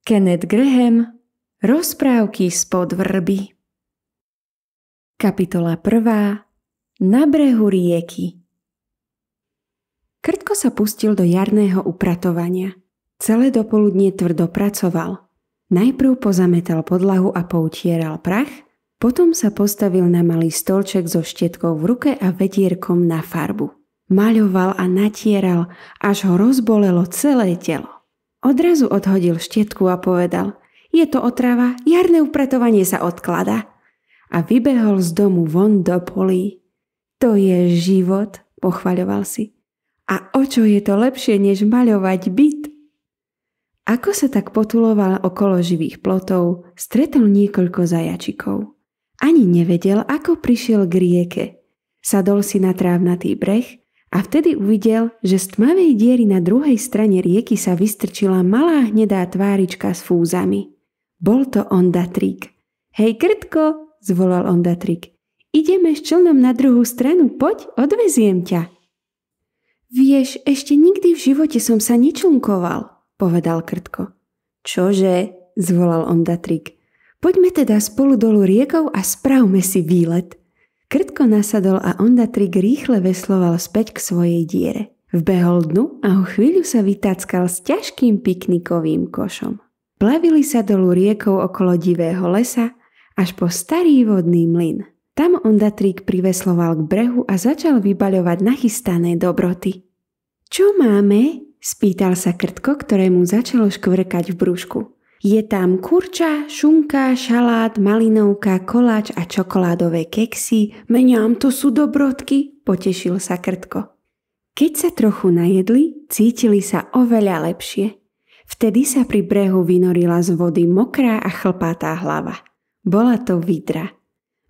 Kenneth Graham, Rozprávky spod vrby. Kapitola 1. Na brehu rieky. Krtko sa pustil do jarného upratovania. Celé dopoludnie tvrdo pracoval. Najprv pozametal podlahu a poutieral prach, potom sa postavil na malý stolček so štietkou v ruke a vedierkom na farbu. Maľoval a natieral, až ho rozbolelo celé telo. Odrazu odhodil štietku a povedal: je to otrava, jarné upratovanie sa odkladá. A vybehol z domu von do polí. To je život, pochvaľoval si. A o čo je to lepšie, než maľovať byt? Ako sa tak potuloval okolo živých plotov, stretol niekoľko zajačikov. Ani nevedel, ako prišiel k rieke. Sadol si na trávnatý breh a vtedy uvidel, že z tmavej diery na druhej strane rieky sa vystrčila malá hnedá tvárička s fúzami. Bol to Ondatrík. Hej, Krtko, zvolal Ondatrík. Ideme s člnom na druhú stranu, poď, odveziem ťa. Vieš, ešte nikdy v živote som sa nečlnkoval, povedal Krtko. Čože, zvolal Ondatrík. Poďme teda spolu dolu riekou a spravme si výlet. Krtko nasadol a Ondatrík rýchle vesloval späť k svojej diere. Vbehol dnu a o chvíľu sa vytackal s ťažkým piknikovým košom. Plavili sa dolu riekou okolo divého lesa až po starý vodný mlyn. Tam Ondatrík privesloval k brehu a začal vybaľovať nachystané dobroty. Čo máme? Spýtal sa Krtko, ktorému začalo škvrkať v brúšku. Je tam kurča, šunka, šalát, malinovka, koláč a čokoládové keksy. Mňam, to sú dobrotky, potešil sa Krtko. Keď sa trochu najedli, cítili sa oveľa lepšie. Vtedy sa pri brehu vynorila z vody mokrá a chlpatá hlava. Bola to Vidra.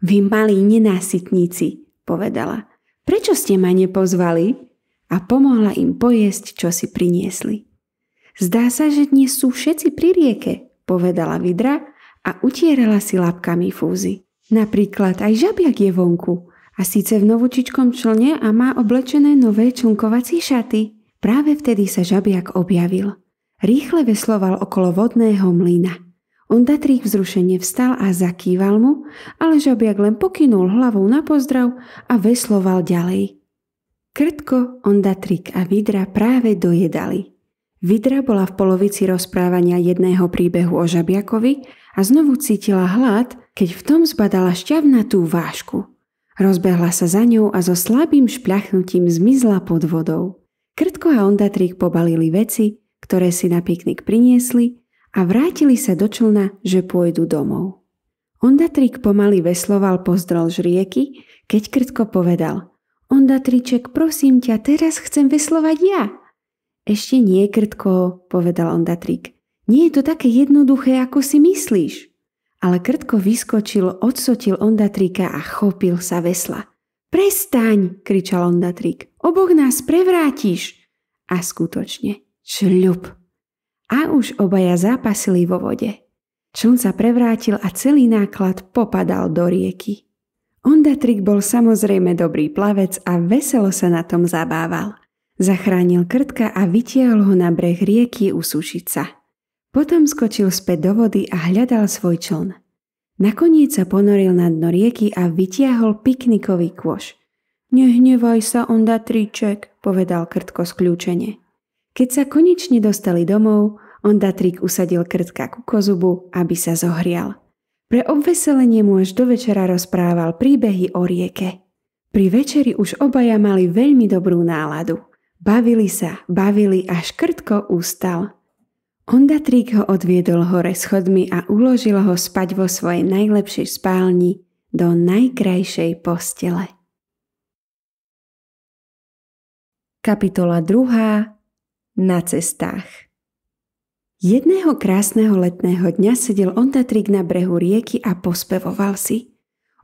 Vy malí nenásytníci, povedala. Prečo ste ma nepozvali? A pomohla im pojesť, čo si priniesli. Zdá sa, že dnes sú všetci pri rieke, povedala Vidra a utierala si labkami fúzy. Napríklad aj žabiak je vonku a síce v novúčičkom člne a má oblečené nové člnkovacie šaty. Práve vtedy sa žabiak objavil. Rýchle vesloval okolo vodného mlyna. Ondatrík vzrušene vstal a zakýval mu, ale žabiak len pokynul hlavou na pozdrav a vesloval ďalej. Krtko, Ondatrík a Vidra práve dojedali. Vidra bola v polovici rozprávania jedného príbehu o žabiakovi a znovu cítila hlad, keď v tom zbadala šťavnatú vášku. Rozbehla sa za ňou a so slabým špľachnutím zmizla pod vodou. Krtko a Ondatrík pobalili veci, ktoré si na piknik priniesli a vrátili sa do člna, že pôjdu domov. Ondatrík pomaly vesloval pozdĺž rieky, keď Krtko povedal: Ondatríček, prosím ťa, teraz chcem veslovať ja. Ešte nie, Krtko, povedal Ondatrík. Nie je to také jednoduché, ako si myslíš. Ale Krtko vyskočil, odsotil Ondatríka a chopil sa vesla. Prestaň, kričal Ondatrík, oboch nás prevrátiš. A skutočne, šľup. A už obaja zápasili vo vode. Čln sa prevrátil a celý náklad popadal do rieky. Ondatrík bol samozrejme dobrý plavec a veselo sa na tom zabával. Zachránil Krtka a vytiahol ho na breh rieky usušiť sa. Potom skočil späť do vody a hľadal svoj čln. Nakoniec sa ponoril na dno rieky a vytiahol piknikový kôš. Nehnevaj sa, Ondatríček, povedal Krtko skľúčene. Keď sa konečne dostali domov, Ondatrík usadil Krtka ku kozubu, aby sa zohrial. Pre obveselenie mu až do večera rozprával príbehy o rieke. Pri večeri už obaja mali veľmi dobrú náladu. Bavili sa, až Krtko ustal. Ondatrík ho odviedol hore schodmi a uložil ho spať vo svojej najlepšej spálni do najkrajšej postele. Kapitola 2. Na cestách. Jedného krásneho letného dňa sedel Ondatrík na brehu rieky a pospevoval si.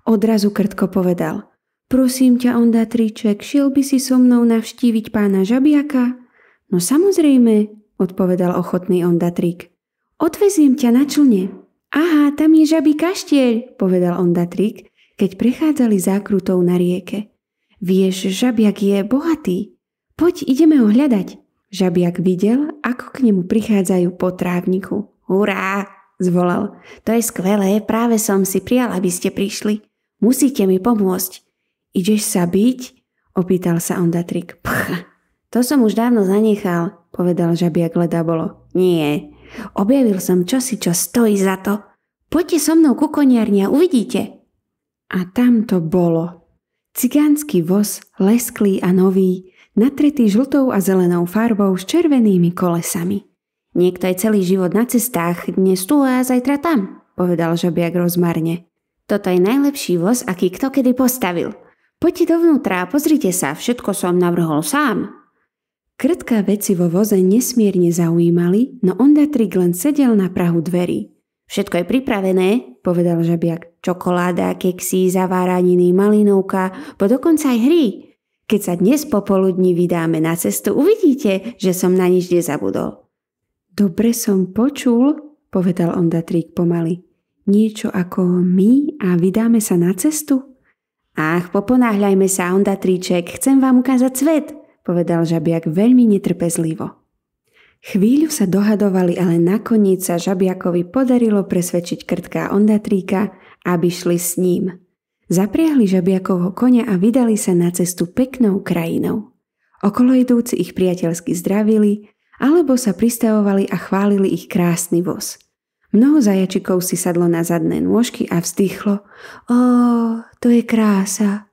Odrazu Krtko povedal: Prosím ťa, Ondatríček, šiel by si so mnou navštíviť pána žabiaka? No samozrejme, odpovedal ochotný Ondatrík. Odveziem ťa na člne. Aha, tam je žabí kaštieľ, povedal Ondatrík, keď prechádzali zákrutou na rieke. Vieš, žabiak je bohatý. Poď, ideme ho hľadať. Žabiak videl, ako k nemu prichádzajú po trávniku. Hurá, zvolal. To je skvelé, práve som si prijal, aby ste prišli. Musíte mi pomôcť. Ideš sa byť? Opýtal sa Ondatrík. To som už dávno zanechal, povedal žabiak Ledabolo. Nie, objavil som čosi, čo stojí za to. Poďte so mnou ku koniarni a uvidíte. A tam to bolo. Cigánsky voz, lesklý a nový, natretý žltou a zelenou farbou s červenými kolesami. Niekto je celý život na cestách, dnes tu a zajtra tam, povedal žabiak rozmarne. Toto je najlepší voz, aký kto kedy postavil. Poďte dovnútra a pozrite sa, všetko som navrhol sám. Krtka veci vo voze nesmierne zaujímali, no Ondatrík len sedel na prahu dverí. Všetko je pripravené, povedal žabiak. Čokoláda, keksy, zaváraniny, malinovka, dokonca aj hry. Keď sa dnes popoludní vydáme na cestu, uvidíte, že som na nič nezabudol. Dobre som počul, povedal Ondatrík pomaly. Niečo ako my a vydáme sa na cestu? Ach, poponáhľajme sa, Ondatríček, chcem vám ukázať svet, povedal žabiak veľmi netrpezlivo. Chvíľu sa dohadovali, ale nakoniec sa žabiakovi podarilo presvedčiť Krtka a Ondatríka, aby šli s ním. Zapriahli žabiakovho koňa a vydali sa na cestu peknou krajinou. Okolo idúci ich priateľsky zdravili, alebo sa pristavovali a chválili ich krásny voz. Mnoho zajačikov si sadlo na zadné nôžky a vzdychlo: Ó, to je krása.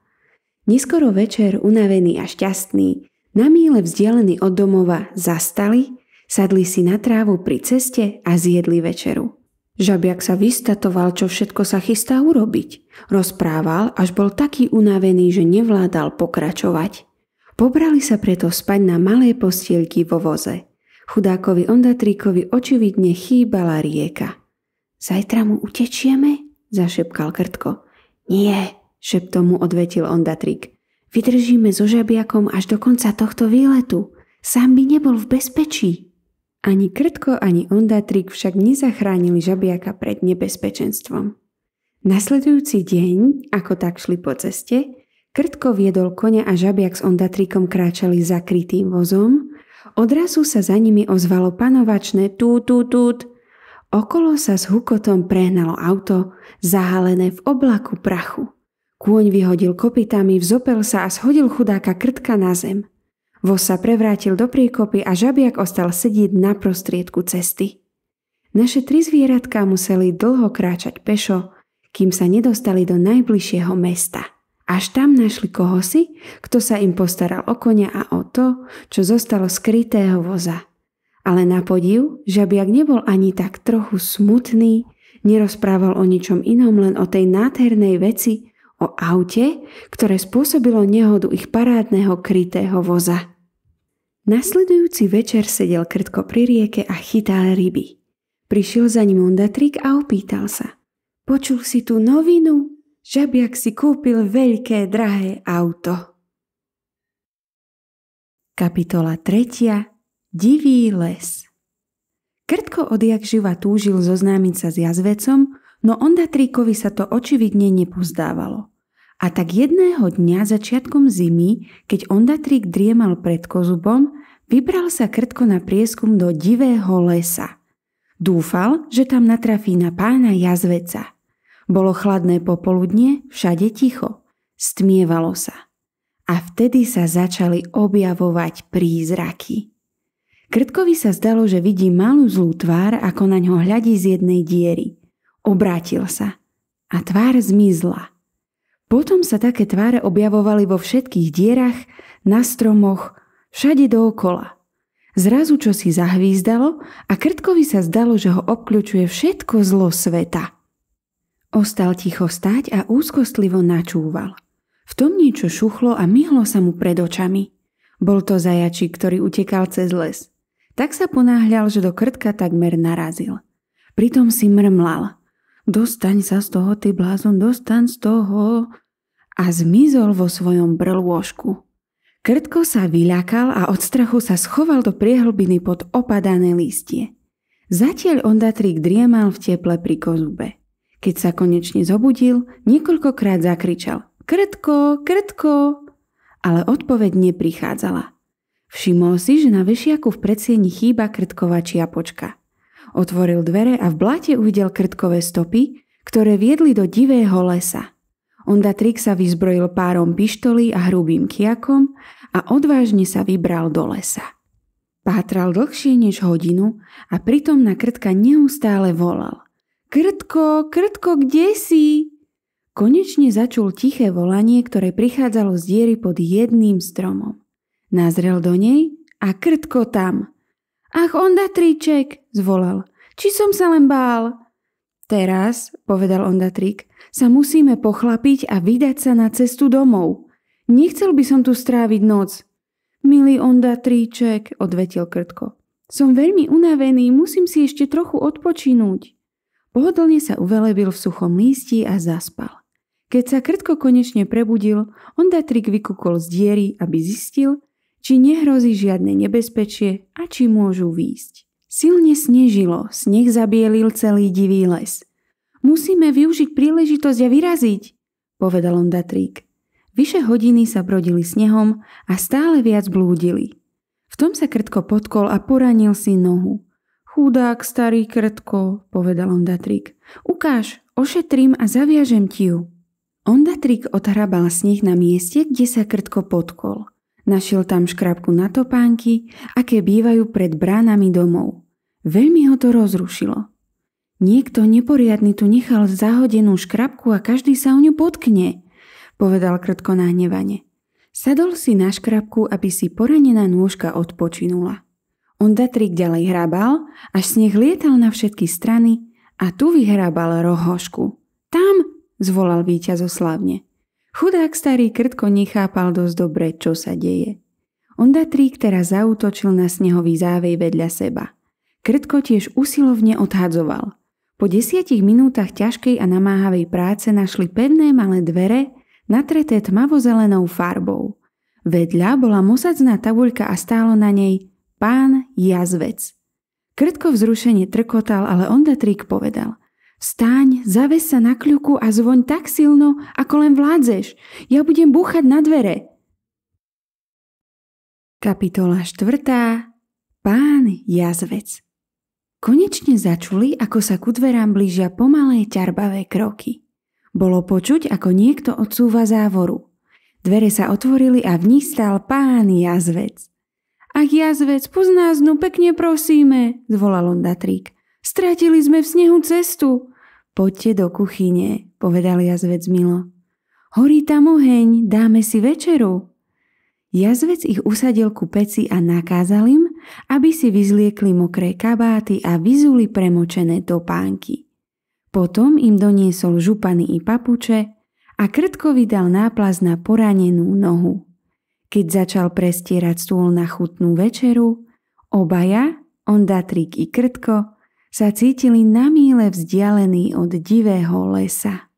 Neskoro večer, unavený a šťastný, na míle vzdialený od domova, zastali, sadli si na trávu pri ceste a zjedli večeru. Žabiak sa vystatoval, čo všetko sa chystá urobiť. Rozprával, až bol taký unavený, že nevládal pokračovať. Pobrali sa preto spať na malé postielky vo voze. Chudákovi Ondatríkovi očividne chýbala rieka. Zajtra mu utečieme? Zašepkal Krtko. Nie, šeptom mu odvetil Ondatrík. Vydržíme so žabiakom až do konca tohto výletu. Sám by nebol v bezpečí. Ani Krtko, ani Ondatrík však nezachránili žabiaka pred nebezpečenstvom. Nasledujúci deň, ako tak šli po ceste, Krtko viedol koňa a žabiak s Ondatríkom kráčali zakrytým vozom. Odrazu sa za nimi ozvalo panovačné tút, tút, tút. Okolo sa s hukotom prehnalo auto, zahalené v oblaku prachu. Kôň vyhodil kopytami, vzopel sa a shodil chudáka Krtka na zem. Voz sa prevrátil do priekopy a žabiak ostal sedieť na prostriedku cesty. Naše 3 zvieratká museli dlho kráčať pešo, kým sa nedostali do najbližšieho mesta. Až tam našli kohosi, kto sa im postaral o koňa a o to, čo zostalo skrytého voza. Ale na podiv, žabiak nebol ani tak trochu smutný, nerozprával o ničom inom, len o tej nádhernej veci, o aute, ktoré spôsobilo nehodu ich parádneho krytého voza. Nasledujúci večer sedel Krtko pri rieke a chytal ryby. Prišiel za ním Ondatrík a opýtal sa: Počul si tú novinu? Žabiak si kúpil veľké, drahé auto. Kapitola 3. Divý les. Krtko odjakživa túžil zoznámiť sa s jazvecom, no Ondatríkovi sa to očividne nepozdávalo. A tak jedného dňa začiatkom zimy, keď Ondatrík driemal pred kozubom, vybral sa Krtko na prieskum do divého lesa. Dúfal, že tam natrafí na pána jazveca. Bolo chladné popoludnie, všade ticho. Stmievalo sa. A vtedy sa začali objavovať prízraky. Krtkovi sa zdalo, že vidí malú zlú tvár, ako na ňo hľadí z jednej diery. Obrátil sa. A tvár zmizla. Potom sa také tváre objavovali vo všetkých dierach, na stromoch, všade dookola. Zrazu čosi zahvízdalo a Krtkovi sa zdalo, že ho obkľučuje všetko zlo sveta. Ostal ticho stáť a úzkostlivo načúval. V tom niečo šuchlo a myhlo sa mu pred očami. Bol to zajačík, ktorý utekal cez les. Tak sa ponáhľal, že do Krtka takmer narazil. Pritom si mrmlal: Dostaň sa z toho, ty blázon, dostaň z toho. A zmizol vo svojom brlôžku. Krtko sa vyľakal a od strachu sa schoval do priehlbiny pod opadané lístie. Zatiaľ Ondatrík driemal v teple pri kozube. Keď sa konečne zobudil, niekoľkokrát zakričal: Krtko, Krtko! Ale odpoveď neprichádzala. Všimol si, že na vešiaku v predsieni chýba Krtkova čiapočka. Otvoril dvere a v bláte uvidel krtkové stopy, ktoré viedli do divého lesa. Ondatrík sa vyzbrojil párom pištolí a hrubým kijakom a odvážne sa vybral do lesa. Pátral dlhšie než hodinu a pritom na Krtka neustále volal: Krtko, Krtko, kde si? Konečne začul tiché volanie, ktoré prichádzalo z diery pod jedným stromom. Nazrel do nej a Krtko tam. Ach, Ondatríček, zvolal, či som sa len bál. Teraz, povedal Ondatrík, sa musíme pochlapiť a vydať sa na cestu domov. Nechcel by som tu stráviť noc. Milý Ondatríček, odvetil Krtko, som veľmi unavený, musím si ešte trochu odpočinúť. Pohodlne sa uvelebil v suchom lístí a zaspal. Keď sa Krtko konečne prebudil, Ondatrík vykúkol z diery, aby zistil, či nehrozí žiadne nebezpečie a či môžu výjsť. Silne snežilo, sneh zabielil celý divý les. Musíme využiť príležitosť a vyraziť, povedal Ondatrík. Vyše hodiny sa brodili snehom a stále viac blúdili. V tom sa Krtko potkol a poranil si nohu. Chudák starý Krtko, povedal Ondatrík. Ukáž, ošetrím a zaviažem ti ju. Ondatrík odhrabal sneh na mieste, kde sa Krtko potkol. Našiel tam škrabku na topánky, aké bývajú pred bránami domov. Veľmi ho to rozrušilo. Niekto neporiadny tu nechal zahodenú škrabku a každý sa o ňu potkne, povedal Krtko nahnevane. Sadol si na škrabku, aby si poranená nôžka odpočinula. Ondatrík ďalej hrabal, až sneh lietal na všetky strany a tu vyhrabal rohošku. Tam, zvolal víťazoslavne. Chudák starý Krtko nechápal dosť dobre, čo sa deje. Ondatrík teraz zaútočil na snehový závej vedľa seba. Krtko tiež usilovne odhadzoval. Po 10 minútach ťažkej a namáhavej práce našli pevné malé dvere, natreté tmavozelenou farbou. Vedľa bola mosadzná tabuľka a stálo na nej Pán Jazvec. Krtko vzrušene trkotal, ale Ondatrík povedal: Vstaň, zaves sa na kľuku a zvoň tak silno, ako len vládzeš. Ja budem búchať na dvere. Kapitola 4. Pán Jazvec. Konečne začuli, ako sa ku dverám blížia pomalé ťarbavé kroky. Bolo počuť, ako niekto odsúva závoru. Dvere sa otvorili a v nich stál Pán Jazvec. Ach, Jazvec, poznáš, no pekne prosíme, zvolal Ondatrík. Stratili sme v snehu cestu. Poďte do kuchyne, povedal Jazvec milo. Horí tam oheň, dáme si večeru. Jazvec ich usadil ku peci a nakázal im, aby si vyzliekli mokré kabáty a vyzuli premočené topánky. Potom im doniesol župany i papuče a Krtkovi dal náplaz na poranenú nohu. Keď začal prestierať stôl na chutnú večeru, obaja, Ondatrík i Krtko, sa cítili na míle vzdialení od divého lesa.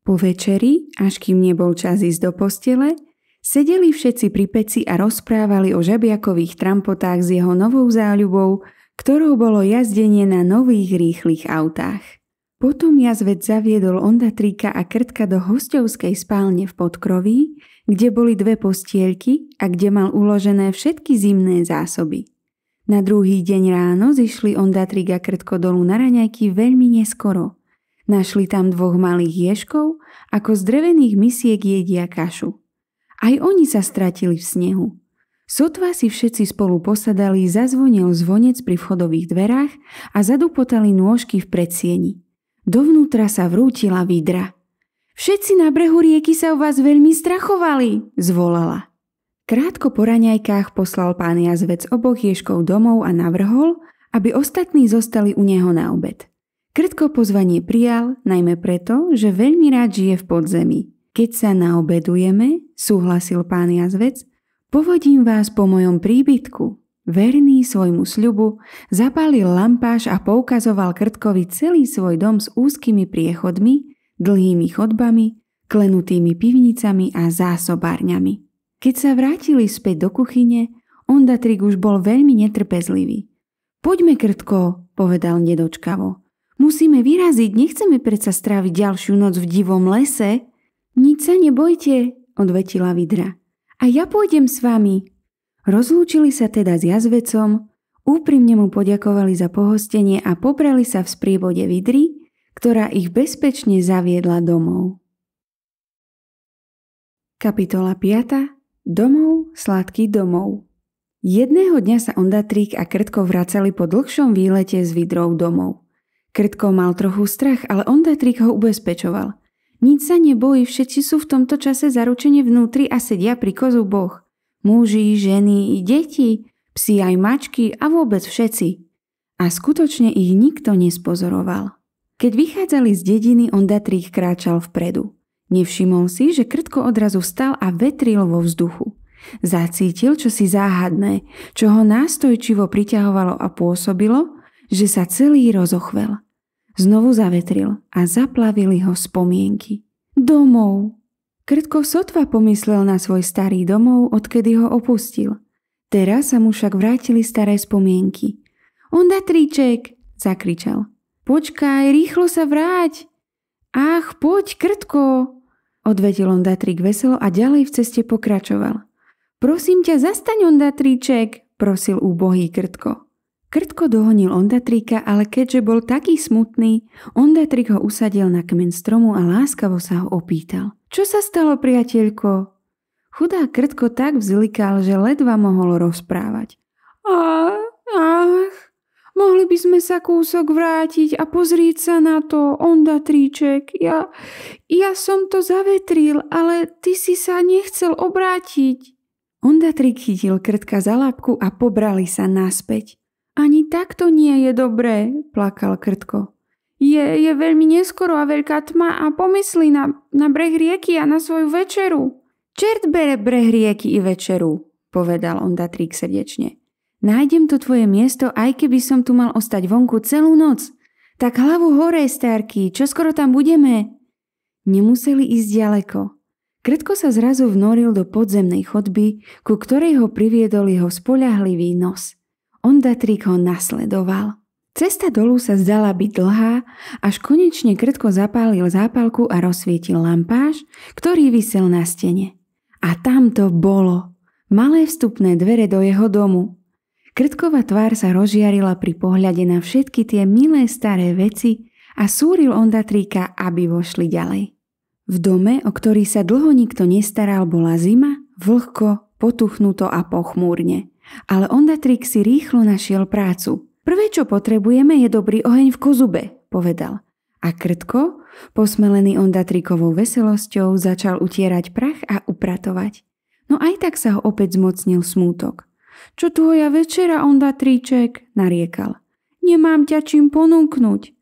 Po večeri, až kým nebol čas ísť do postele, sedeli všetci pri peci a rozprávali o žabiakových trampotách s jeho novou záľubou, ktorou bolo jazdenie na nových rýchlych autách. Potom Jazvec zaviedol Ondatríka a Krtka do hosťovskej spálne v podkroví, kde boli 2 postielky a kde mal uložené všetky zimné zásoby. Na druhý deň ráno zišli Ondatrík a Krtko dolu na raňajky veľmi neskoro. Našli tam 2 malých ježkov, ako z drevených misiek jedia kašu. Aj oni sa stratili v snehu. Sotva si všetci spolu posadali, zazvonil zvonec pri vchodových dverách a zadupotali nôžky v predsieni. Dovnútra sa vrútila vidra. Všetci na brehu rieky sa o vás veľmi strachovali, zvolala. Krátko po raňajkách poslal pán Jazvec oboch ježkov domov a navrhol, aby ostatní zostali u neho na obed. Krtko pozvanie prijal, najmä preto, že veľmi rád žije v podzemí. Keď sa naobedujeme, súhlasil pán Jazvec, povodím vás po mojom príbytku. Verný svojmu sľubu, zapálil lampáš a poukazoval Krtkovi celý svoj dom s úzkými priechodmi, dlhými chodbami, klenutými pivnicami a zásobárňami. Keď sa vrátili späť do kuchyne, Ondatrík už bol veľmi netrpezlivý. Poďme, Krtko, povedal nedočkavo. Musíme vyraziť, nechceme predsa stráviť ďalšiu noc v divom lese. Nič sa nebojte, odvetila vidra. A ja pôjdem s vami. Rozlúčili sa teda s Jazvecom, Úprimne mu poďakovali za pohostenie a pobrali sa v sprievode Vidry, ktorá ich bezpečne zaviedla domov. Kapitola 5. Domov, sladký domov. Jedného dňa sa Ondatrík a Krtko vracali po dlhšom výlete s Vidrou domov. Krtko mal trochu strach, ale Ondatrík ho ubezpečoval. Nič sa nebojí, všetci sú v tomto čase zaručene vnútri a sedia pri kozuboch. Muži, ženy i deti, psi aj mačky a vôbec všetci. A skutočne ich nikto nespozoroval. Keď vychádzali z dediny, Ondatrík kráčal vpredu. Nevšimol si, že Krtko odrazu vstal a vetril vo vzduchu. Zacítil čosi záhadné, čo ho nástojčivo priťahovalo a pôsobilo, že sa celý rozochvel. Znovu zavetril a zaplavili ho spomienky. Domov! Krtko sotva pomyslel na svoj starý domov, odkedy ho opustil. Teraz sa mu však vrátili staré spomienky. Ondatríček! Zakričal. Počkaj, rýchlo sa vráť! Ach, poď, Krtko! Odvetil Ondatrík veselo a ďalej v ceste pokračoval. Prosím ťa, zastaň, Ondatríček, prosil úbohý Krtko. Krtko dohonil Ondatríka, ale keďže bol taký smutný, Ondatrík ho usadil na kmeň stromu a láskavo sa ho opýtal. Čo sa stalo, priateľko? Chudák Krtko tak vzlikal, že ledva mohol rozprávať. Mohli by sme sa kúsok vrátiť a pozrieť sa na to, Ondatríček. Ja som to zavetril, ale ty si sa nechcel obrátiť. Ondatrík chytil Krtka za labku a pobrali sa naspäť. Ani takto nie je dobré, plakal Krtko. Je veľmi neskoro a veľká tma a pomyslí na breh rieky a na svoju večeru. Čert bere breh rieky i večeru, povedal Ondatrík srdečne. Nájdem tu tvoje miesto, aj keby som tu mal ostať vonku celú noc. Tak hlavu hore, starky, čoskoro tam budeme? Nemuseli ísť ďaleko. Krtko sa zrazu vnoril do podzemnej chodby, ku ktorej ho priviedol jeho spoľahlivý nos. Ondatrík ho nasledoval. Cesta dolu sa zdala byť dlhá, až konečne Krtko zapálil zápalku a rozsvietil lampáš, ktorý visel na stene. A tam to bolo. Malé vstupné dvere do jeho domu. Krtkova tvár sa rozžiarila pri pohľade na všetky tie milé staré veci a súril Ondatríka, aby vošli ďalej. V dome, o ktorý sa dlho nikto nestaral, bola zima, vlhko, potuchnuto a pochmúrne. Ale Ondatrík si rýchlo našiel prácu. Prvé, čo potrebujeme, je dobrý oheň v kozube, povedal. A Krtko, posmelený Ondatríkovou veselosťou, začal utierať prach a upratovať. No aj tak sa ho opäť zmocnil smútok. Čo tvoja večera, Ondatríček? Nariekal. Nemám ťa čím ponúknuť.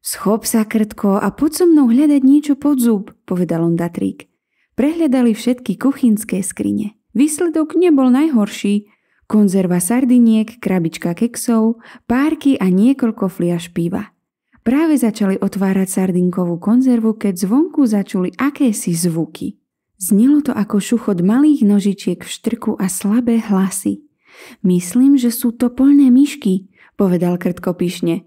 Schop sa, Krtko, a poď so mnou hľadať niečo pod zub, povedal Ondatrík. Prehľadali všetky kuchynské skrine. Výsledok nebol najhorší. Konzerva sardiniek, krabička keksov, párky a niekoľko fliaš piva. Práve začali otvárať sardinkovú konzervu, keď zvonku začuli akési zvuky. Znelo to ako šuchot malých nožičiek v štrku a slabé hlasy. Myslím, že sú to poľné myšky, povedal Krtko pyšne.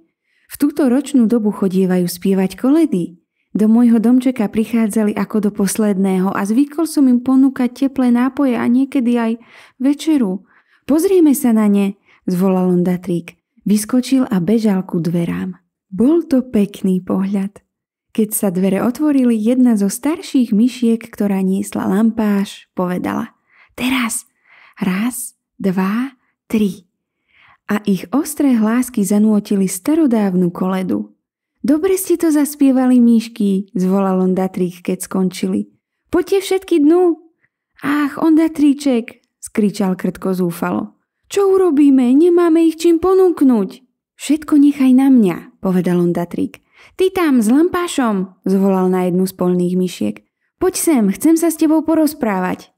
V túto ročnú dobu chodievajú spievať koledy. Do môjho domčeka prichádzali ako do posledného a zvykol som im ponúkať teplé nápoje a niekedy aj večeru. Pozrieme sa na ne, zvolal Ondatrík. Vyskočil a bežal ku dverám. Bol to pekný pohľad. Keď sa dvere otvorili, jedna zo starších myšiek, ktorá niesla lampáš, povedala: Teraz, 1, 2, 3. A ich ostré hlásky zanútili starodávnu koledu. Dobre ste to zaspievali, myšky, zvolal Ondatrík, keď skončili. Poďte všetky dnu. Ach, Ondatríček, skričal Krtko zúfalo. Čo urobíme? Nemáme ich čím ponúknuť. Všetko nechaj na mňa, povedal Ondatrík. Ty tam s lampášom, zvolal na jednu z poľných myšiek. Poď sem, chcem sa s tebou porozprávať.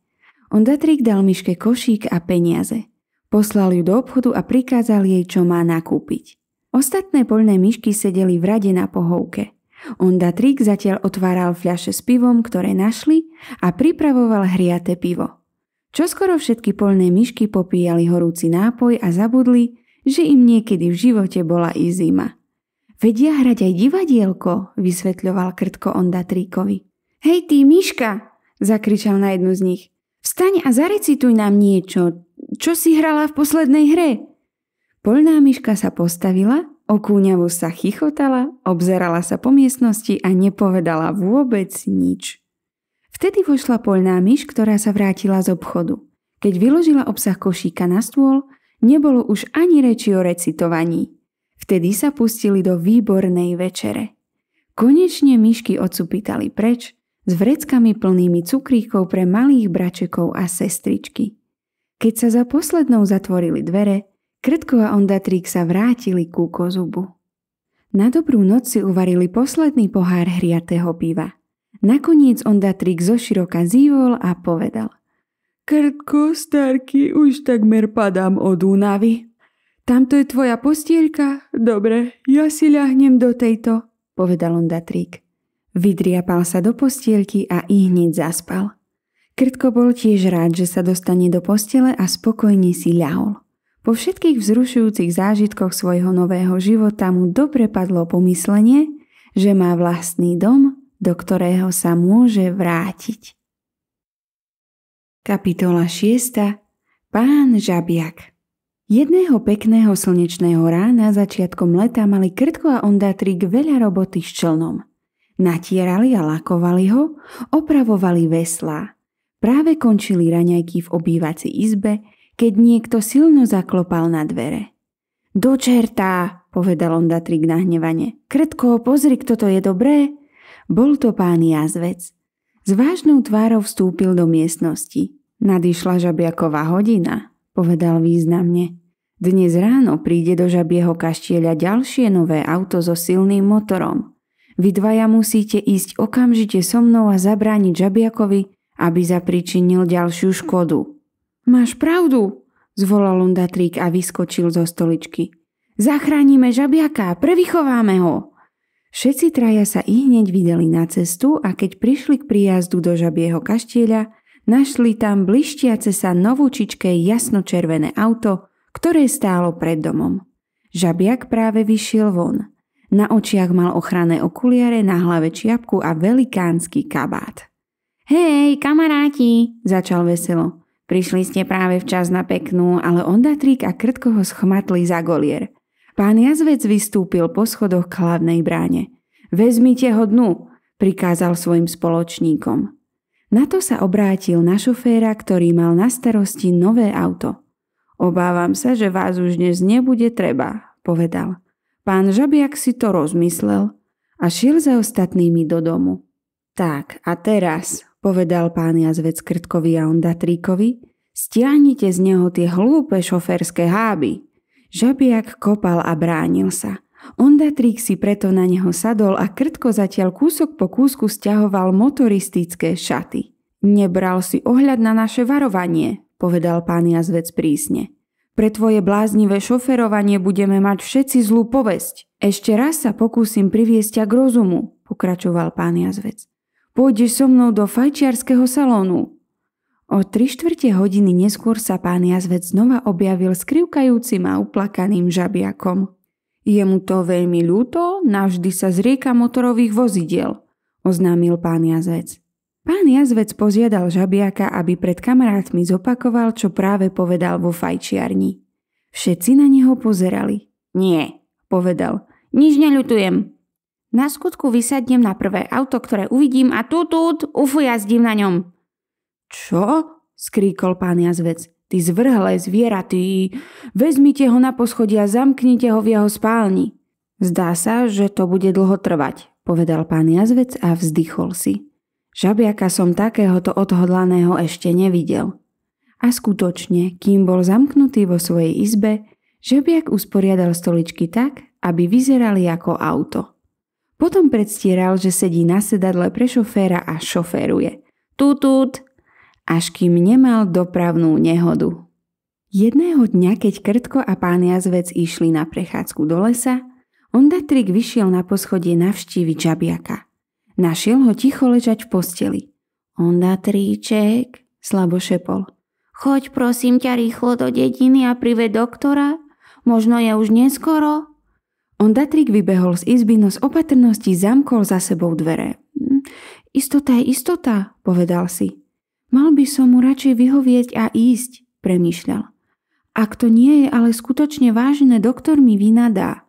Ondatrík dal myške košík a peniaze. Poslal ju do obchodu a prikázal jej, čo má nakúpiť. Ostatné poľné myšky sedeli v rade na pohovke. Ondatrík zatiaľ otváral fľaše s pivom, ktoré našli, a pripravoval hriaté pivo. Čoskoro všetky poľné myšky popíjali horúci nápoj a zabudli, že im niekedy v živote bola i zima. Vedia hrať aj divadielko, vysvetľoval Krtko Ondatríkovi. Hej ty, myška, zakričal na jednu z nich. Vstaň a zarecituj nám niečo. Čo si hrala v poslednej hre? Poľná myška sa postavila, okúňavo sa chichotala, obzerala sa po miestnosti a nepovedala vôbec nič. Vtedy vošla poľná myš, ktorá sa vrátila z obchodu. Keď vyložila obsah košíka na stôl, nebolo už ani reči o recitovaní. Vtedy sa pustili do výbornej večere. Konečne myšky odsupýtali preč s vreckami plnými cukríkov pre malých bračekov a sestričky. Keď sa za poslednou zatvorili dvere, Krtko a Ondatrík sa vrátili ku kozubu. Na dobrú noc si uvarili posledný pohár hriatého piva. Nakoniec Ondatrík zoširoka zývol a povedal: Krtko, starky, už takmer padám od únavy. Tamto je tvoja postieľka? Dobre, ja si ľahnem do tejto, povedal Ondatrík. Vydriapal sa do postielky a ihneď zaspal. Krtko bol tiež rád, že sa dostane do postele a spokojne si ľahol. Po všetkých vzrušujúcich zážitkoch svojho nového života mu dobre padlo pomyslenie, že má vlastný dom, do ktorého sa môže vrátiť. Kapitola 6. Pán Žabiak. Jedného pekného slnečného rána začiatkom leta mali Krtko a Ondatrík veľa roboty s člnom. Natierali a lakovali ho, opravovali veslá. Práve končili raňajky v obývacej izbe, keď niekto silno zaklopal na dvere. Do čerta, povedal Ondatrík nahnevane. Krtko, pozri, kto to je, dobré? Bol to pán Jazvec. S vážnou tvárou vstúpil do miestnosti. Nadišla žabiaková hodina, povedal významne. Dnes ráno príde do žabieho kaštieľa ďalšie nové auto so silným motorom. Vy dvaja musíte ísť okamžite so mnou a zabrániť žabiakovi, aby zapričinil ďalšiu škodu. Máš pravdu, zvolal Ondatrík a vyskočil zo stoličky. Zachránime žabiaka, prevychováme ho. Všetci traja sa ihneď vydali na cestu a keď prišli k príjazdu do žabieho kaštieľa, našli tam blištiace sa novúčičké jasnočervené auto, ktoré stálo pred domom. Žabiak práve vyšiel von. Na očiach mal ochranné okuliare, na hlave čiapku a velikánsky kabát. Hej, kamaráti, začal veselo. Prišli ste práve včas na peknú, ale Ondatrík a Krtko ho schmatli za golier. Pán Jazvec vystúpil po schodoch k hlavnej bráne. Vezmite ho dnu, prikázal svojim spoločníkom. Na to sa obrátil na šoféra, ktorý mal na starosti nové auto. Obávam sa, že vás už dnes nebude treba, povedal. Pán Žabiak si to rozmyslel a šiel za ostatnými do domu. Tak a teraz, povedal pán Jazvec Krtkovi a Ondatríkovi, stiahnite z neho tie hlúpe šoférske háby. Žabiak kopal a bránil sa. Ondatrík si preto na neho sadol a Krtko zatiaľ kúsok po kúsku sťahoval motoristické šaty. Nebral si ohľad na naše varovanie, povedal pán Jazvec prísne. Pre tvoje bláznivé šoferovanie budeme mať všetci zlú povesť. Ešte raz sa pokúsim priviesť ťa k rozumu, pokračoval pán Jazvec. Pôjdeš so mnou do fajčiarskeho salónu. O 3/4 hodiny neskôr sa pán Jazvec znova objavil skrivkajúcim a uplakaným žabiakom. Je mu to veľmi ľúto, navždy sa zrieka motorových vozidiel, oznámil pán Jazvec. Pán Jazvec požiadal žabiaka, aby pred kamarátmi zopakoval, čo práve povedal vo fajčiarni. Všetci na neho pozerali. Nie, povedal, nič neľutujem. Na skutku vysadnem na prvé auto, ktoré uvidím a ufujazdím na ňom. Čo? Skríkol pán Jazvec. Ty zvrhlé zviera, ty. Vezmite ho na poschodie a zamknite ho v jeho spálni. Zdá sa, že to bude dlho trvať, povedal pán Jazvec a vzdychol si. Žabiaka som takéhoto odhodlaného ešte nevidel. A skutočne, kým bol zamknutý vo svojej izbe, žabiak usporiadal stoličky tak, aby vyzerali ako auto. Potom predstieral, že sedí na sedadle pre šoféra a šoféruje. Tutut, až kým nemal dopravnú nehodu. Jedného dňa, keď Krtko a pán Jazvec išli na prechádzku do lesa, Ondatrík vyšiel na poschodie navštíviť žabiaka. Našiel ho ticho ležať v posteli. Ondatríček, slabo šepol. Choď prosím ťa rýchlo do dediny a prived doktora. Možno je už neskoro. Ondatrík vybehol z izby, no z opatrnosti zamkol za sebou dvere. Istota je istota, povedal si. Mal by som mu radšej vyhovieť a ísť, premýšľal. Ak to nie je ale skutočne vážne, doktor mi vynadá.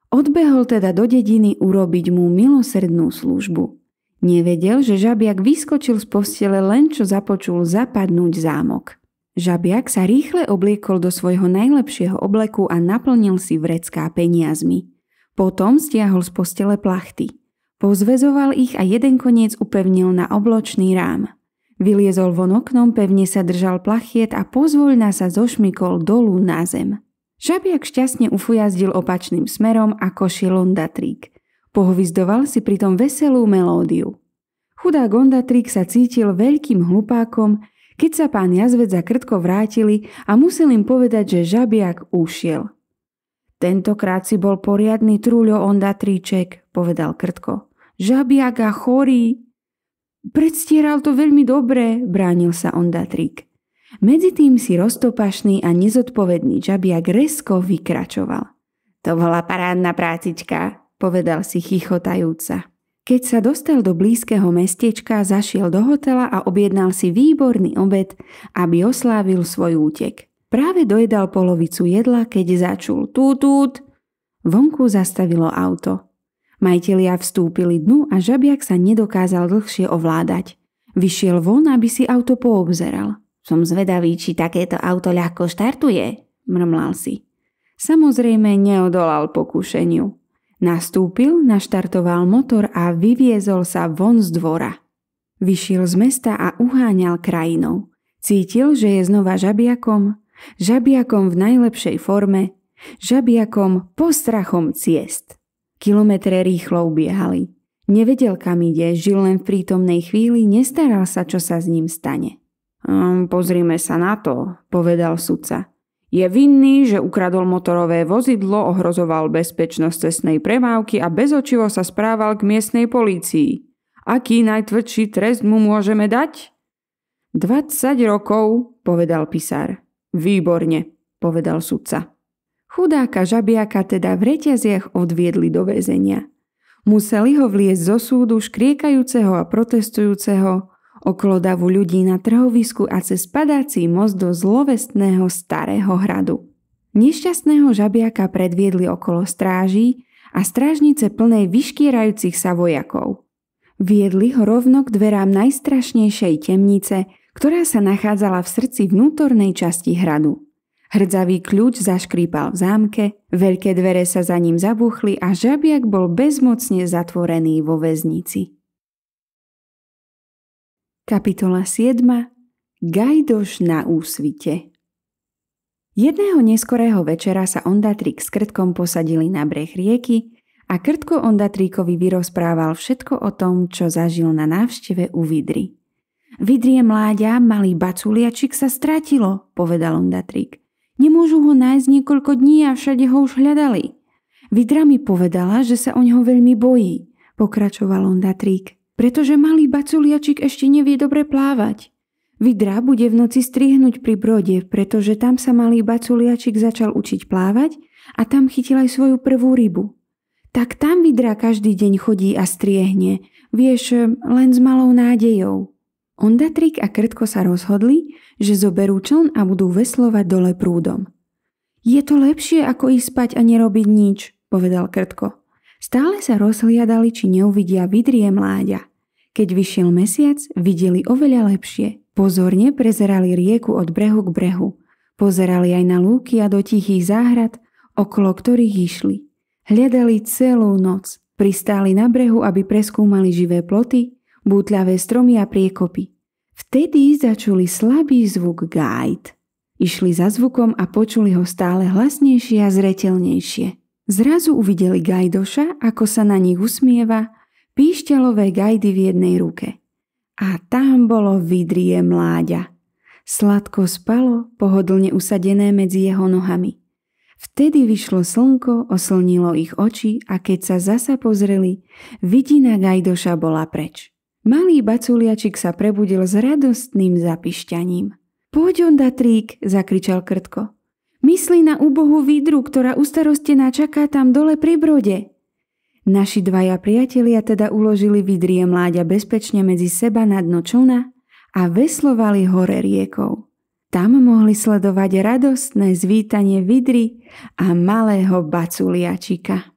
Odbehol teda do dediny urobiť mu milosrdnú službu. Nevedel, že žabiak vyskočil z postele len čo započul zapadnúť zámok. Žabiak sa rýchle obliekol do svojho najlepšieho obleku a naplnil si vrecká peniazmi. Potom stiahol z postele plachty. Pozväzoval ich a jeden koniec upevnil na obločný rám. Vyliezol von oknom, pevne sa držal plachiet a pozvoľna sa zošmykol dolu na zem. Žabiak šťastne ufujazdil opačným smerom ako šiel Ondatrík. Pohvizdoval si pritom veselú melódiu. Chudák Ondatrík sa cítil veľkým hlupákom, keď sa pán Jazvec a Krtko vrátili a musel im povedať, že žabiak ušiel. Tentokrát si bol poriadny trúľo, Ondatríček, povedal Krtko. Žabiak a chorý. Predstieral to veľmi dobre, bránil sa Ondatrík. Medzitým si roztopašný a nezodpovedný žabiak rezko vykračoval. To bola parádna prácička, povedal si chichotajúca. Keď sa dostal do blízkeho mestečka, zašiel do hotela a objednal si výborný obed, aby oslávil svoj útek. Práve dojedal polovicu jedla, keď začul tút. Vonku zastavilo auto. Majitelia vstúpili dnu a žabiak sa nedokázal dlhšie ovládať. Vyšiel von, aby si auto poobzeral. Som zvedavý, či takéto auto ľahko štartuje, mrmlal si. Samozrejme neodolal pokušeniu. Nastúpil, naštartoval motor a vyviezol sa von z dvora. Vyšiel z mesta a uháňal krajinou. Cítil, že je znova žabiakom v najlepšej forme, žabiakom postrachom ciest. Kilometre rýchlo ubiehali. Nevedel, kam ide, žil len v prítomnej chvíli, nestaral sa, čo sa s ním stane. Pozrime sa na to, povedal sudca. Je vinný, že ukradol motorové vozidlo, ohrozoval bezpečnosť cestnej premávky a bezočivo sa správal k miestnej polícii. Aký najtvrdší trest mu môžeme dať? 20 rokov, povedal pisár. Výborne, povedal sudca. Chudáka žabiaka teda v reťaziach odviedli do väzenia. Museli ho vliesť zo súdu škriekajúceho a protestujúceho okolo davu ľudí na trhovisku a cez padáci most do zlovestného starého hradu. Nešťastného žabiaka predviedli okolo stráží a strážnice plnej vyškierajúcich sa vojakov. Viedli ho rovno k dverám najstrašnejšej temnice, ktorá sa nachádzala v srdci vnútornej časti hradu. Hrdzavý kľúč zaškrípal v zámke, veľké dvere sa za ním zabuchli a žabiak bol bezmocne zatvorený vo väznici. Kapitola 7. Gajdoš na úsvite. Jedného neskorého večera sa Ondatrík s Krtkom posadili na breh rieky a Krtko Ondatríkovi vyrozprával všetko o tom, čo zažil na návšteve u Vidry. Vidrie mláďa, malý baculiačik sa stratilo, povedal Ondatrík. Nemôžu ho nájsť niekoľko dní a všade ho už hľadali. Vidra mi povedala, že sa o neho veľmi bojí, pokračoval Ondatrík, pretože malý baculiačik ešte nevie dobre plávať. Vidra bude v noci strihnúť pri brode, pretože tam sa malý baculiačik začal učiť plávať a tam chytil aj svoju prvú rybu. Tak tam Vidra každý deň chodí a striehne, vieš, len s malou nádejou. Ondatrík a Krtko sa rozhodli, že zoberú čln a budú veslovať dole prúdom. Je to lepšie, ako ísť spať a nerobiť nič, povedal Krtko. Stále sa rozhliadali, či neuvidia vidrie mláďa. Keď vyšiel mesiac, videli oveľa lepšie. Pozorne prezerali rieku od brehu k brehu. Pozerali aj na lúky a do tichých záhrad, okolo ktorých išli. Hľadali celú noc. Pristáli na brehu, aby preskúmali živé ploty, bútľavé stromy a priekopy. Vtedy začuli slabý zvuk gájd. Išli za zvukom a počuli ho stále hlasnejšie a zreteľnejšie. Zrazu uvideli Gajdoša, ako sa na nich usmieva, píšťalové gajdy v jednej ruke. A tam bolo vidrie mláďa. Sladko spalo, pohodlne usadené medzi jeho nohami. Vtedy vyšlo slnko, oslnilo ich oči a keď sa zasa pozreli, vidina Gajdoša bola preč. Malý baculiačik sa prebudil s radostným zapišťaním. Poď, Ondatrík, zakričal Krtko. Myslí na úbohú vidru, ktorá ustarostená čaká tam dole pri brode. Naši dvaja priatelia teda uložili vidrie mláďa bezpečne medzi seba na dno člna a veslovali hore riekou. Tam mohli sledovať radostné zvítanie vidry a malého baculiačika.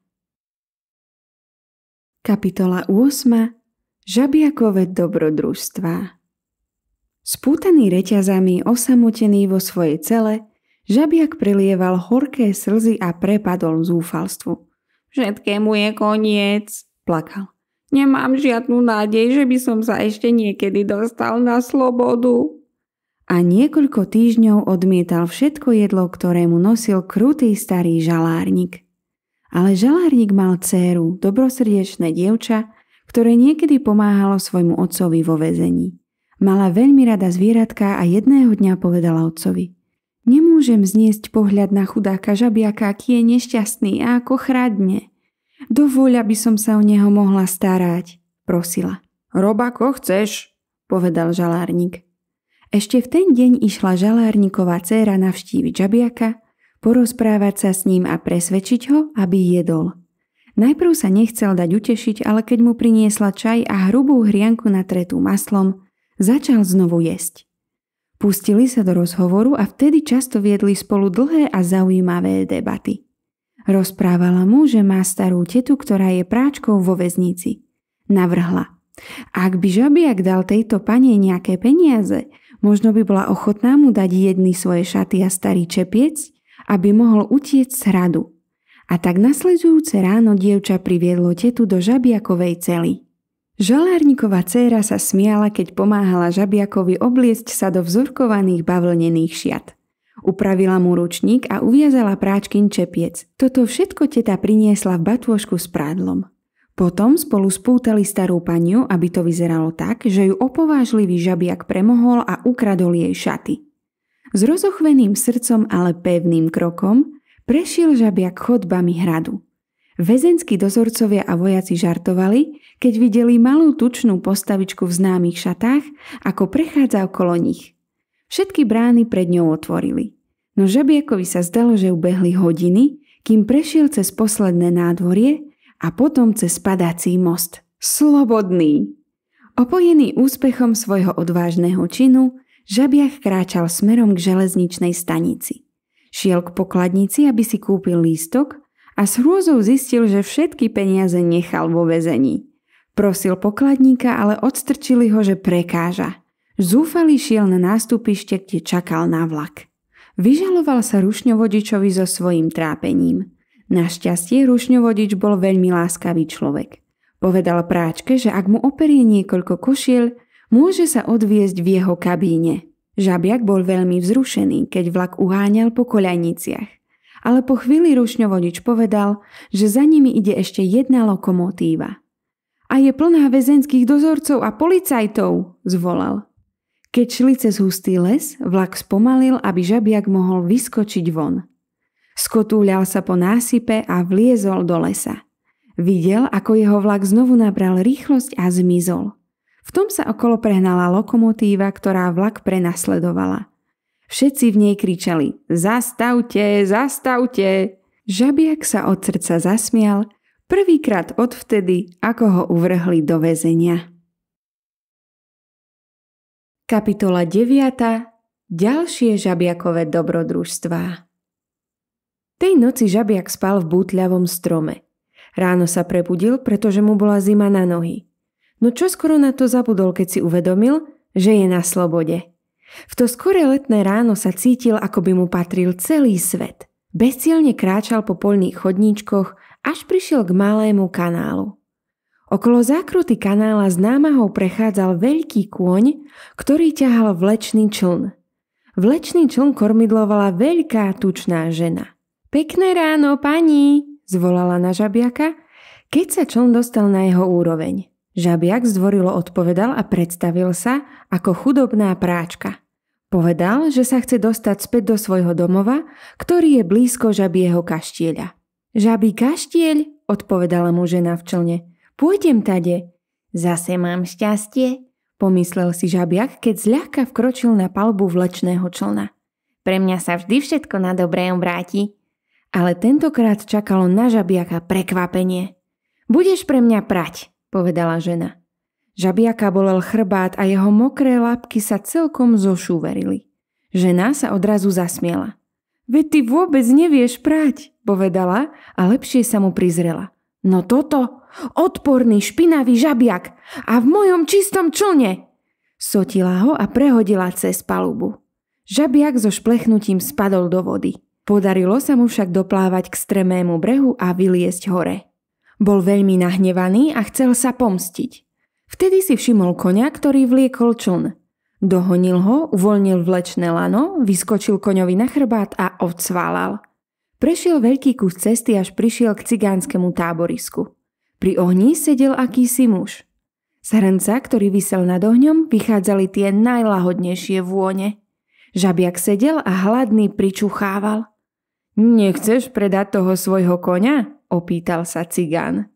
Kapitola 8. Žabiakove dobrodružstvá. Spútaný reťazami, osamotený vo svojej cele, žabiak prelieval horké slzy a prepadol zúfalstvu. Všetkému je koniec, plakal. Nemám žiadnu nádej, že by som sa ešte niekedy dostal na slobodu. A niekoľko týždňov odmietal všetko jedlo, ktoré mu nosil krutý starý žalárnik. Ale žalárnik mal dcéru, dobrosrdečné dievča, ktoré niekedy pomáhalo svojmu otcovi vo väzení. Mala veľmi rada zvieratka a jedného dňa povedala otcovi: Nemôžem zniesť pohľad na chudáka žabiaka, aký je nešťastný a ako chradne. Dovoľ, aby som sa o neho mohla starať, prosila. Rob ako chceš, povedal žalárnik. Ešte v ten deň išla žalárniková dcéra navštíviť žabiaka, porozprávať sa s ním a presvedčiť ho, aby jedol. Najprv sa nechcel dať utešiť, ale keď mu priniesla čaj a hrubú hrianku natretú maslom, začal znovu jesť. Pustili sa do rozhovoru a vtedy často viedli spolu dlhé a zaujímavé debaty. Rozprávala mu, že má starú tetu, ktorá je práčkou vo väznici. Navrhla: Ak by žabiak dal tejto pane nejaké peniaze, možno by bola ochotná mu dať jedny svoje šaty a starý čepiec, aby mohol utiecť z hradu. A tak nasledujúce ráno dievča priviedlo tetu do žabiakovej cely. Žalárniková dcéra sa smiala, keď pomáhala žabiakovi obliecť sa do vzorkovaných bavlnených šiat. Upravila mu ručník a uviazala práčkin čepiec. Toto všetko teta priniesla v batôžku s prádlom. Potom spolu spútali starú paniu, aby to vyzeralo tak, že ju opovážlivý žabiak premohol a ukradol jej šaty. S rozochveným srdcom, ale pevným krokom prešiel žabiak chodbami hradu. Väzenskí dozorcovia a vojaci žartovali, keď videli malú tučnú postavičku v známych šatách, ako prechádza okolo nich. Všetky brány pred ňou otvorili. No žabiakovi sa zdalo, že ubehli hodiny, kým prešiel cez posledné nádvorie a potom cez padací most. Slobodný! Opojený úspechom svojho odvážneho činu, žabiak kráčal smerom k železničnej stanici. Šiel k pokladnici, aby si kúpil lístok a s hrôzou zistil, že všetky peniaze nechal vo väzení. Prosil pokladníka, ale odstrčili ho, že prekáža. Zúfalý šiel na nástupište, kde čakal na vlak. Vyžaloval sa rušňovodičovi so svojím trápením. Našťastie rušňovodič bol veľmi láskavý človek. Povedal práčke, že ak mu operie niekoľko košiel, môže sa odviesť v jeho kabíne. Žabiak bol veľmi vzrušený, keď vlak uháňal po koľajniciach. Ale po chvíli rušňovodič povedal, že za nimi ide ešte jedna lokomotíva. A je plná väzenských dozorcov a policajtov, zvolal. Keď šli cez hustý les, vlak spomalil, aby žabiak mohol vyskočiť von. Skotúľal sa po násype a vliezol do lesa. Videl, ako jeho vlak znovu nabral rýchlosť a zmizol. V tom sa okolo prehnala lokomotíva, ktorá vlak prenasledovala. Všetci v nej kričali: Zastavte, zastavte! Žabiak sa od srdca zasmial, prvýkrát odvtedy, ako ho uvrhli do väzenia. Kapitola 9. Ďalšie žabiakové dobrodružstvá. Tej noci žabiak spal v bútľavom strome. Ráno sa prebudil, pretože mu bola zima na nohy. No čoskoro na to zabudol, keď si uvedomil, že je na slobode. V to skoré letné ráno sa cítil, ako by mu patril celý svet. Bezcielne kráčal po poľných chodníčkoch, až prišiel k malému kanálu. Okolo zákruty kanála s námahou prechádzal veľký kôň, ktorý ťahal vlečný čln. Vlečný čln kormidlovala veľká tučná žena. Pekné ráno, pani, zvolala na žabiaka, keď sa čln dostal na jeho úroveň. Žabiak zdvorilo odpovedal a predstavil sa ako chudobná práčka. Povedal, že sa chce dostať späť do svojho domova, ktorý je blízko žabieho kaštieľa. Žabí kaštieľ, odpovedala mu žena v člne. Pôjdem tade. Zase mám šťastie, pomyslel si žabiak, keď zľahka vkročil na palubu vlečného člna. Pre mňa sa vždy všetko na dobré obráti. Ale tentokrát čakalo na žabiaka prekvapenie. Budeš pre mňa prať, povedala žena. Žabiaka bolel chrbát a jeho mokré labky sa celkom zošúverili. Žena sa odrazu zasmiala. Veď ty vôbec nevieš prať, povedala a lepšie sa mu prizrela. No toto, odporný špinavý žabiak a v mojom čistom člne. Sotila ho a prehodila cez palubu. Žabiak so šplechnutím spadol do vody. Podarilo sa mu však doplávať k stremému brehu a vyliesť hore. Bol veľmi nahnevaný a chcel sa pomstiť. Vtedy si všimol koňa, ktorý vliekol čln. Dohonil ho, uvoľnil vlečné lano, vyskočil koňovi na chrbát a odsválal. Prešiel veľký kus cesty, až prišiel k cigánskemu táborisku. Pri ohni sedel akýsi muž. Z hrnca, ktorý visel nad ohňom, vychádzali tie najlahodnejšie vône. Žabiak sedel a hladný pričuchával. Nechceš predať toho svojho koňa? Opýtal sa cigán.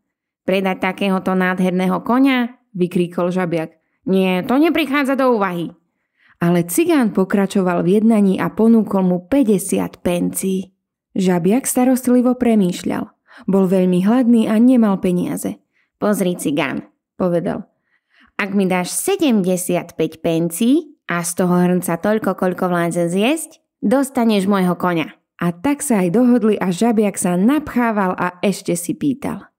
Predať takéhoto nádherného koňa? Vykríkol žabiak. Nie, to neprichádza do úvahy. Ale cigán pokračoval v jednaní a ponúkol mu 50 pencí. Žabiak starostlivo premýšľal. Bol veľmi hladný a nemal peniaze. Pozri, cigán, povedal. Ak mi dáš 75 pencí a z toho hrnca toľko, koľko vládze zjesť, dostaneš môjho koňa. A tak sa aj dohodli a žabiak sa napchával a ešte si pýtal.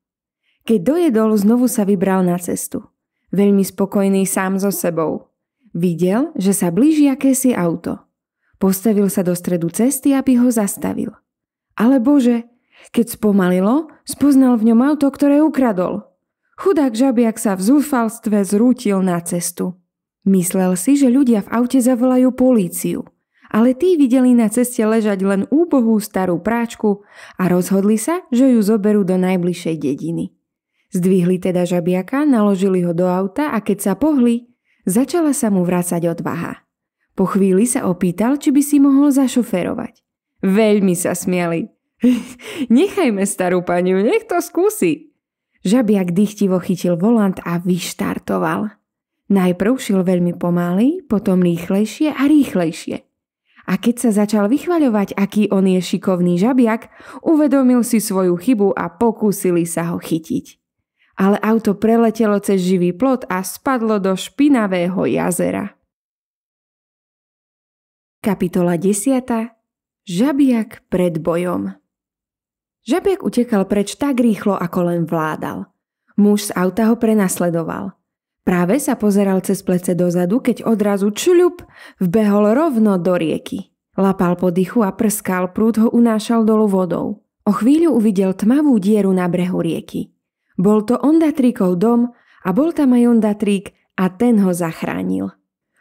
Keď dojedol, znovu sa vybral na cestu. Veľmi spokojný sám so sebou. Videl, že sa blíži akési auto. Postavil sa do stredu cesty, aby ho zastavil. Ale bože, keď spomalilo, spoznal v ňom auto, ktoré ukradol. Chudák žabiak sa v zúfalstve zrútil na cestu. Myslel si, že ľudia v aute zavolajú políciu. Ale tí videli na ceste ležať len úbohú starú práčku a rozhodli sa, že ju zoberú do najbližšej dediny. Zdvihli teda žabiaka, naložili ho do auta a keď sa pohli, začala sa mu vracať odvaha. Po chvíli sa opýtal, či by si mohol zašoférovať. Veľmi sa smiali. Nechajme starú paniu, nech to skúsi. Žabiak dychtivo chytil volant a vyštartoval. Najprv šiel veľmi pomaly, potom rýchlejšie a rýchlejšie. A keď sa začal vychvaľovať, aký on je šikovný žabiak, uvedomil si svoju chybu a pokúsili sa ho chytiť. Ale auto preletelo cez živý plot a spadlo do špinavého jazera. Kapitola 10. Žabiak pred bojom. Žabiak utekal preč tak rýchlo, ako len vládal. Muž z auta ho prenasledoval. Práve sa pozeral cez plece dozadu, keď odrazu čuľup vbehol rovno do rieky. Lapal po dychu a prskal, prúd ho unášal dolu vodou. O chvíľu uvidel tmavú dieru na brehu rieky. Bol to Ondatríkov dom a bol tam aj Ondatrík a ten ho zachránil.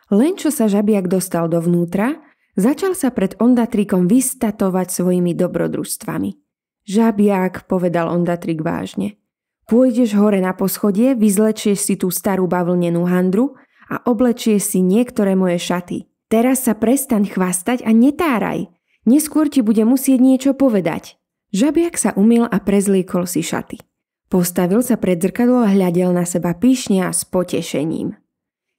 Len čo sa žabiak dostal dovnútra, začal sa pred Ondatríkom vystatovať svojimi dobrodružstvami. Žabiak, povedal Ondatrík vážne. Pôjdeš hore na poschodie, vyzlečieš si tú starú bavlnenú handru a oblečieš si niektoré moje šaty. Teraz sa prestaň chvastať a netáraj. Neskôr ti bude musieť niečo povedať. Žabiak sa umyl a prezliekol si šaty. Postavil sa pred zrkadlo a hľadel na seba pyšne a s potešením.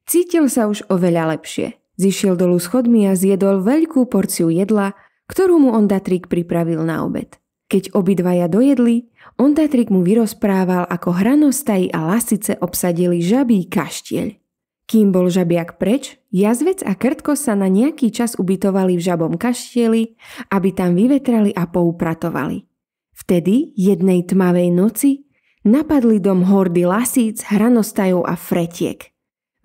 Cítil sa už oveľa lepšie. Zišiel dolu schodmi a zjedol veľkú porciu jedla, ktorú mu Ondatrík pripravil na obed. Keď obidvaja dojedli, Ondatrík mu vyrozprával, ako hranostaji a lasice obsadili žabí kaštieľ. Kým bol žabiak preč, jazvec a krtko sa na nejaký čas ubytovali v žabom kaštieli, aby tam vyvetrali a poupratovali. Vtedy, jednej tmavej noci, napadli dom hordy lasíc, hranostajov a fretiek.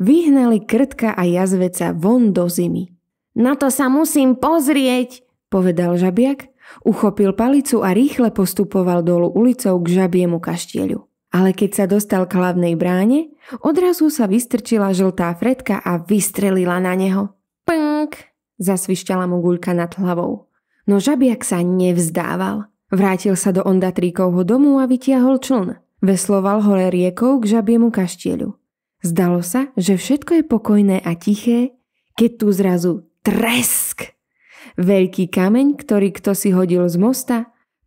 Vyhnali krtka a jazveca von do zimy. Na to sa musím pozrieť, povedal žabiak, uchopil palicu a rýchle postupoval dolu ulicou k žabiemu kaštieľu. Ale keď sa dostal k hlavnej bráne, odrazu sa vystrčila žltá fretka a vystrelila na neho. Pnk, zasvišťala mu guľka nad hlavou. No žabiak sa nevzdával. Vrátil sa do Ondatríkovho domu a vytiahol čln. Vesloval hore riekou k žabiemu kaštieľu. Zdalo sa, že všetko je pokojné a tiché, keď tu zrazu tresk! Veľký kameň, ktorý kto si hodil z mosta,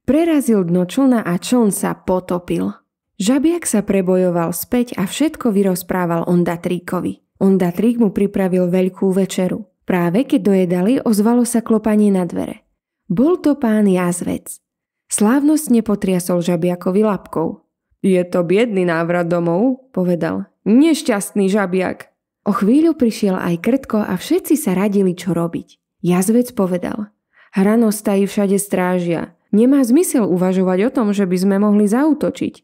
prerazil dno člna a čln sa potopil. Žabiak sa prebojoval späť a všetko vyrozprával Ondatríkovi. Ondatrík mu pripravil veľkú večeru. Práve keď dojedali, ozvalo sa klopanie na dvere. Bol to pán jazvec. Slávnostne potriasol žabiakovi labkou. Je to biedný návrat domov, povedal. Nešťastný žabiak. O chvíľu prišiel aj krtko a všetci sa radili, čo robiť. Jazvec povedal: Hranostaji všade strážia. Nemá zmysel uvažovať o tom, že by sme mohli zaútočiť.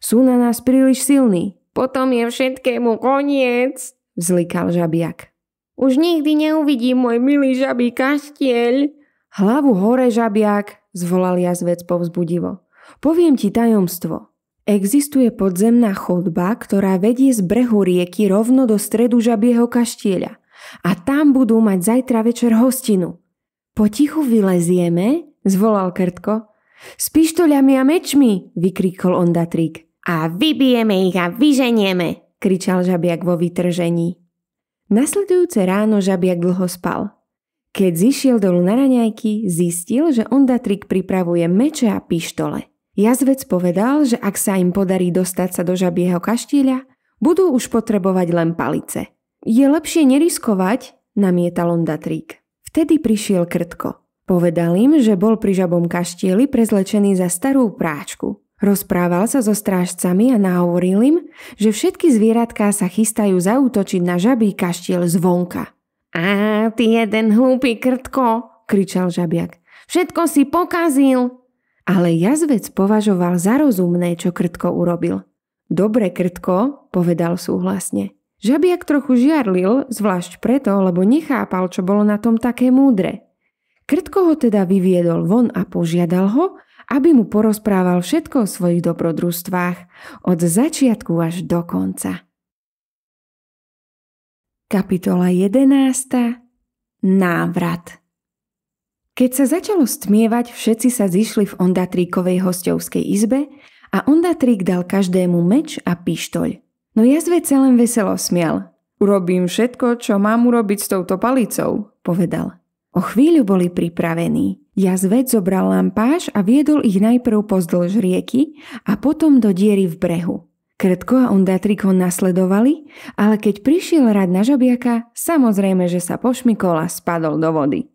Sú na nás príliš silní. Potom je všetkému koniec, vzlikal žabiak. Už nikdy neuvidím môj milý žabí kastieľ. Hlavu hore, žabiak, zvolal jazvec povzbudivo. Poviem ti tajomstvo. Existuje podzemná chodba, ktorá vedie z brehu rieky rovno do stredu žabieho kaštieľa. A tam budú mať zajtra večer hostinu. Potichu vylezieme, zvolal Krtko. S pištoľami a mečmi, vykríkol Ondatrík. A vybijeme ich a vyženieme, kričal žabiak vo vytržení. Nasledujúce ráno žabiak dlho spal. Keď zišiel dolu na raňajky, zistil, že Ondatrík pripravuje meče a pištole. Jazvec povedal, že ak sa im podarí dostať sa do žabieho kaštieľa, budú už potrebovať len palice. Je lepšie neriskovať, namietal Ondatrík. Vtedy prišiel Krtko. Povedal im, že bol pri žabom kaštieli prezlečený za starú práčku. Rozprával sa so strážcami a nahovoril im, že všetky zvieratká sa chystajú zaútočiť na žabí kaštiel zvonka. Á, ty jeden hlúpy Krtko, kričal žabiak. Všetko si pokazil. Ale jazvec považoval za rozumné, čo Krtko urobil. Dobre, Krtko, povedal súhlasne. Žabiak trochu žiarlil, zvlášť preto, lebo nechápal, čo bolo na tom také múdre. Krtko ho teda vyviedol von a požiadal ho, aby mu porozprával všetko o svojich dobrodružstvách od začiatku až do konca. Kapitola 11. Návrat. Keď sa začalo stmievať, všetci sa zišli v Ondatríkovej hosťovskej izbe a Ondatrík dal každému meč a pištoľ. No jazvec sa len veselo smial. Urobím všetko, čo mám urobiť s touto palicou, povedal. O chvíľu boli pripravení. Jazvec zobral lampáš a viedol ich najprv pozdĺž rieky a potom do diery v brehu. Krtko a Ondatrík ho nasledovali, ale keď prišiel rad na žabiaka, samozrejme, že sa pošmykol a spadol do vody.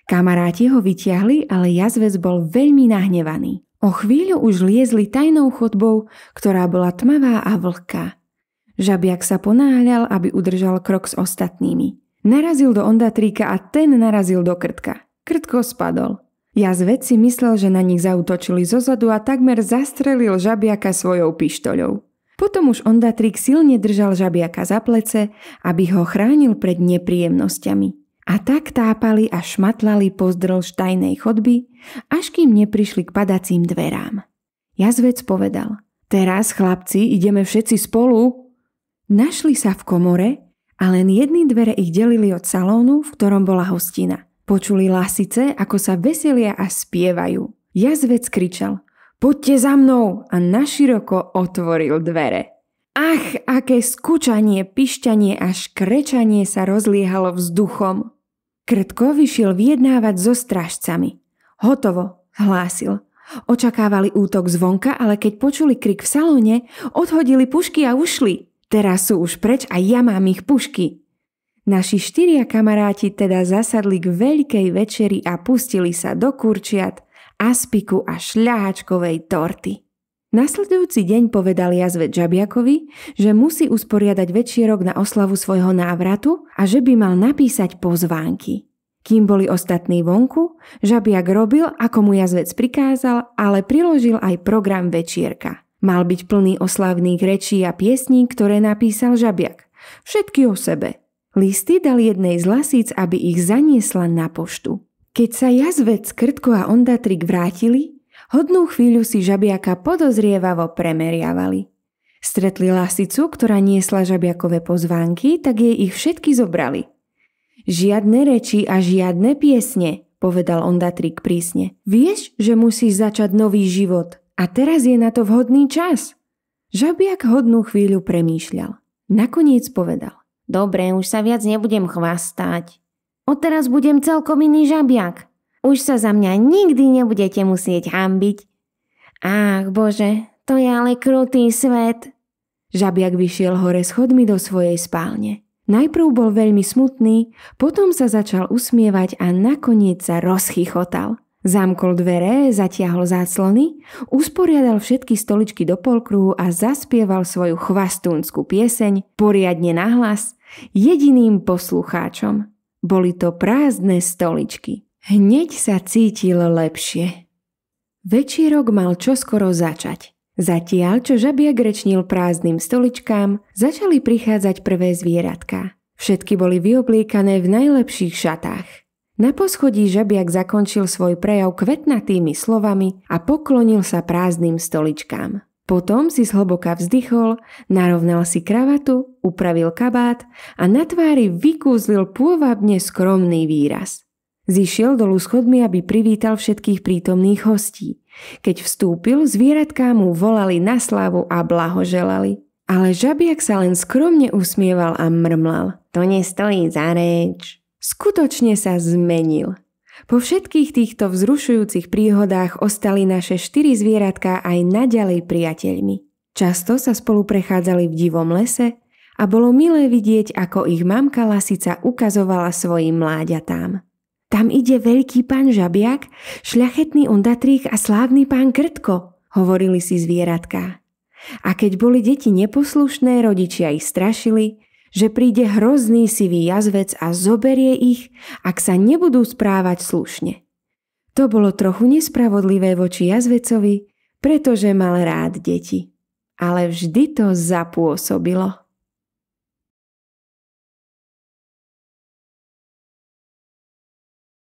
Kamaráti ho vytiahli, ale jazvec bol veľmi nahnevaný. O chvíľu už liezli tajnou chodbou, ktorá bola tmavá a vlhká. Žabiak sa ponáhľal, aby udržal krok s ostatnými. Narazil do Ondatríka a ten narazil do Krtka. Krtko spadol. Jazvec si myslel, že na nich zaútočili zozadu a takmer zastrelil žabiaka svojou pištoľou. Potom už Ondatrík silne držal žabiaka za plece, aby ho chránil pred nepríjemnosťami. A tak tápali a šmatlali pozdĺž tajnej chodby, až kým neprišli k padacím dverám. Jazvec povedal: Teraz, chlapci, ideme všetci spolu. Našli sa v komore a len jedny dvere ich delili od salónu, v ktorom bola hostina. Počuli lasice, ako sa veselia a spievajú. Jazvec kričal: Poďte za mnou! A naširoko otvoril dvere. Ach, aké skučanie, pišťanie a škrečanie sa rozliehalo vzduchom. Krtko vyšiel vyjednávať so strážcami. Hotovo, hlásil. Očakávali útok zvonka, ale keď počuli krik v salóne, odhodili pušky a ušli. Teraz sú už preč a ja mám ich pušky. Naši 4 kamaráti teda zasadli k veľkej večeri a pustili sa do kurčiat, aspiku a šľahačkovej torty. Nasledujúci deň povedal jazvec žabiakovi, že musí usporiadať večierok na oslavu svojho návratu a že by mal napísať pozvánky. Kým boli ostatní vonku, žabiak robil, ako mu jazvec prikázal, ale priložil aj program večierka. Mal byť plný oslavných rečí a piesní, ktoré napísal žabiak. Všetky o sebe. Listy dal jednej z lasíc, aby ich zaniesla na poštu. Keď sa jazvec, Krtko a Ondatrík vrátili, hodnú chvíľu si žabiaka podozrievavo premeriavali. Stretli lasicu, ktorá niesla žabiakové pozvánky, tak jej ich všetky zobrali. Žiadne reči a žiadne piesne, povedal Ondatrík prísne. Vieš, že musíš začať nový život a teraz je na to vhodný čas. Žabiak hodnú chvíľu premýšľal. Nakoniec povedal: Dobre, už sa viac nebudem chvastať. Odteraz budem celkom iný žabiak. Už sa za mňa nikdy nebudete musieť hanbiť. Ach, Bože, to je ale krutý svet. Žabiak vyšiel hore schodmi do svojej spálne. Najprv bol veľmi smutný, potom sa začal usmievať a nakoniec sa rozchychotal. Zamkol dvere, zatiahol záclony, usporiadal všetky stoličky do polkruhu a zaspieval svoju chvastúnsku pieseň poriadne nahlas jediným poslucháčom. Boli to prázdne stoličky. Hneď sa cítil lepšie. Večierok mal čoskoro začať. Zatiaľ, čo žabiak rečnil prázdnym stoličkám, začali prichádzať prvé zvieratká. Všetky boli vyobliekané v najlepších šatách. Na poschodí žabiak zakončil svoj prejav kvetnatými slovami a poklonil sa prázdnym stoličkám. Potom si zhlboka vzdychol, narovnal si kravatu, upravil kabát a na tvári vykúzlil pôvabne skromný výraz. Zišiel dolu schodmi, aby privítal všetkých prítomných hostí. Keď vstúpil, zvieratká mu volali na slavu a blahoželali. Ale žabiak sa len skromne usmieval a mrmlal. To nestojí za reč. Skutočne sa zmenil. Po všetkých týchto vzrušujúcich príhodách ostali naše 4 zvieratká aj naďalej priateľmi. Často sa spolu prechádzali v divom lese a bolo milé vidieť, ako ich mamka Lasica ukazovala svojim mláďatám. Tam ide veľký pán žabiak, šľachetný ondatrík a slávny pán Krtko, hovorili si zvieratká. A keď boli deti neposlušné, rodičia ich strašili, že príde hrozný sivý jazvec a zoberie ich, ak sa nebudú správať slušne. To bolo trochu nespravodlivé voči jazvecovi, pretože mal rád deti. Ale vždy to zapôsobilo.